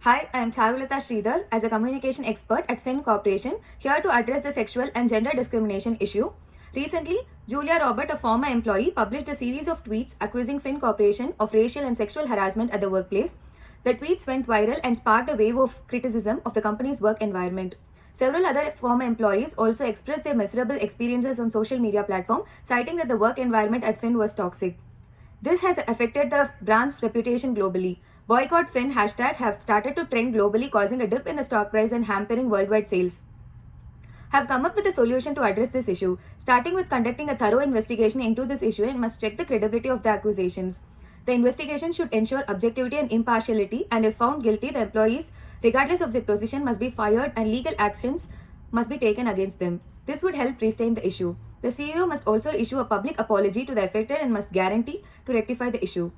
Hi, I am Latha Sridhar as a communication expert at Finn Corporation, here to address the sexual and gender discrimination issue. Recently, Julia Robert, a former employee, published a series of tweets accusing Finn Corporation of racial and sexual harassment at the workplace. The tweets went viral and sparked a wave of criticism of the company's work environment. Several other former employees also expressed their miserable experiences on social media platforms, citing that the work environment at Finn was toxic. This has affected the brand's reputation globally. Boycott Finn hashtag have started to trend globally, causing a dip in the stock price and hampering worldwide sales. Have come up with a solution to address this issue, starting with conducting a thorough investigation into this issue and must check the credibility of the accusations. The investigation should ensure objectivity and impartiality, and if found guilty, the employees, regardless of their position, must be fired and legal actions must be taken against them. This would help restrain the issue. The CEO must also issue a public apology to the affected and must guarantee to rectify the issue.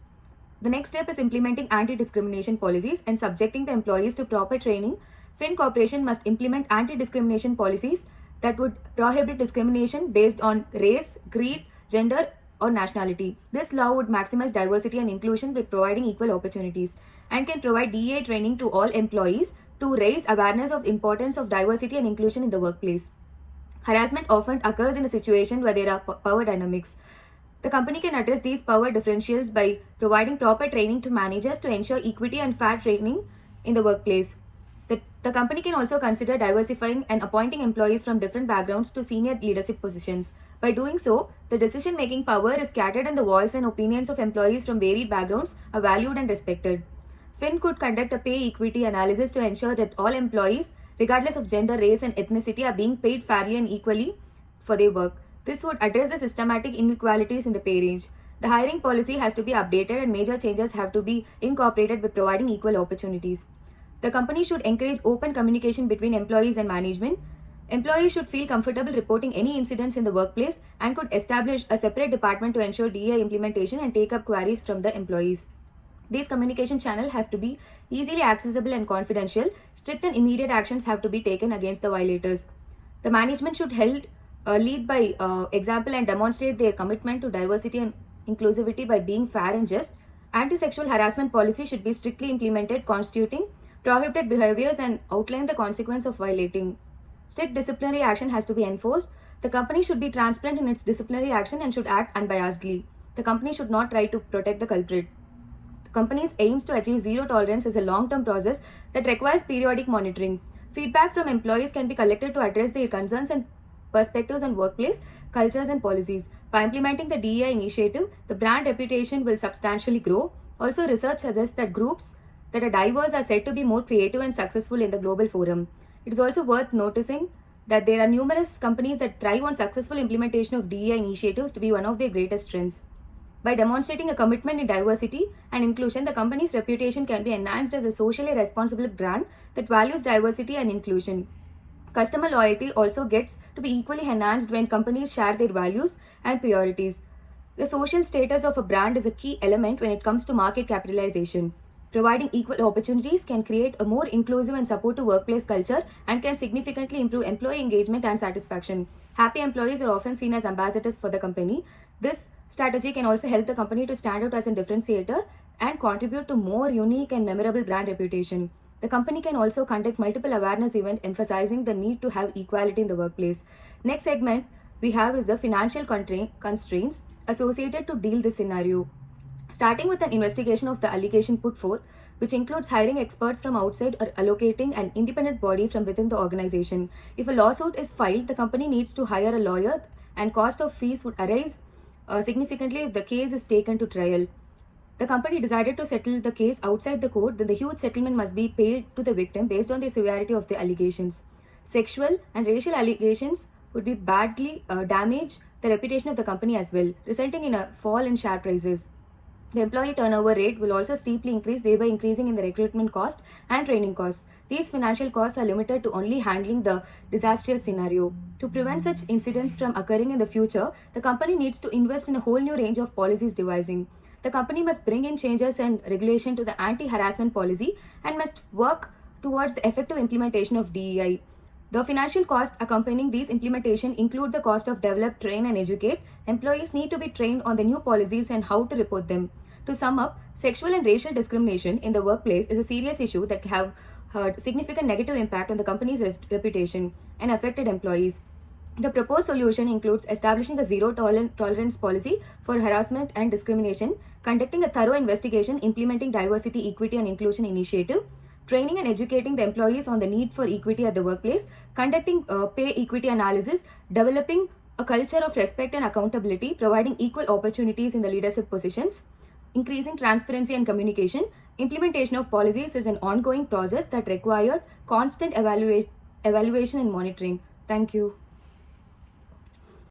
The next step is implementing anti-discrimination policies and subjecting the employees to proper training. Finn Corporation must implement anti-discrimination policies that would prohibit discrimination based on race, creed, gender, or nationality. This law would maximize diversity and inclusion by providing equal opportunities and can provide DEI training to all employees to raise awareness of importance of diversity and inclusion in the workplace. Harassment often occurs in a situation where there are power dynamics. The company can address these power differentials by providing proper training to managers to ensure equity and fair training in the workplace. The company can also consider diversifying and appointing employees from different backgrounds to senior leadership positions. By doing so, the decision-making power is scattered and the voice and opinions of employees from varied backgrounds are valued and respected. Finn could conduct a pay equity analysis to ensure that all employees, regardless of gender, race, and ethnicity, are being paid fairly and equally for their work. This would address the systematic inequalities in the pay range. The hiring policy has to be updated and major changes have to be incorporated by providing equal opportunities. The company should encourage open communication between employees and management. Employees should feel comfortable reporting any incidents in the workplace and could establish a separate department to ensure DEI implementation and take up queries from the employees. These communication channels have to be easily accessible and confidential. Strict and immediate actions have to be taken against the violators. The management should lead by example and demonstrate their commitment to diversity and inclusivity by being fair and just. Anti-sexual harassment policy should be strictly implemented, constituting prohibited behaviors and outline the consequence of violating. Strict disciplinary action has to be enforced. The company should be transparent in its disciplinary action and should act unbiasedly. The company should not try to protect the culprit. The company's aims to achieve zero tolerance is a long-term process that requires periodic monitoring. Feedback from employees can be collected to address their concerns and perspectives on workplace, cultures, and policies. By implementing the DEI initiative, the brand reputation will substantially grow. Also, research suggests that groups that are diverse are said to be more creative and successful in the global forum. It is also worth noticing that there are numerous companies that thrive on successful implementation of DEI initiatives to be one of their greatest strengths. By demonstrating a commitment in diversity and inclusion, the company's reputation can be enhanced as a socially responsible brand that values diversity and inclusion. Customer loyalty also gets to be equally enhanced when companies share their values and priorities. The social status of a brand is a key element when it comes to market capitalization. Providing equal opportunities can create a more inclusive and supportive workplace culture and can significantly improve employee engagement and satisfaction. Happy employees are often seen as ambassadors for the company. This strategy can also help the company to stand out as a differentiator and contribute to more unique and memorable brand reputation. The company can also conduct multiple awareness events emphasizing the need to have equality in the workplace. Next segment we have is the financial constraints associated to deal this scenario. Starting with an investigation of the allegation put forth, which includes hiring experts from outside or allocating an independent body from within the organization. If a lawsuit is filed, the company needs to hire a lawyer and cost of fees would arise significantly if the case is taken to trial. The company decided to settle the case outside the court, then the huge settlement must be paid to the victim based on the severity of the allegations. Sexual and racial allegations would be badly damage the reputation of the company as well, resulting in a fall in share prices. The employee turnover rate will also steeply increase, thereby increasing in the recruitment cost and training costs. These financial costs are limited to only handling the disastrous scenario. To prevent such incidents from occurring in the future, the company needs to invest in a whole new range of policies devising. The company must bring in changes and regulation to the anti-harassment policy and must work towards the effective implementation of DEI. The financial costs accompanying these implementation include the cost of develop, train, and educate. Employees need to be trained on the new policies and how to report them. To sum up, sexual and racial discrimination in the workplace is a serious issue that have had significant negative impact on the company's reputation and affected employees. The proposed solution includes establishing a zero tolerance policy for harassment and discrimination, conducting a thorough investigation, implementing diversity, equity, and inclusion initiative, training and educating the employees on the need for equity at the workplace, conducting pay equity analysis, developing a culture of respect and accountability, providing equal opportunities in the leadership positions, increasing transparency and communication. Implementation of policies is an ongoing process that required constant evaluation and monitoring. Thank you.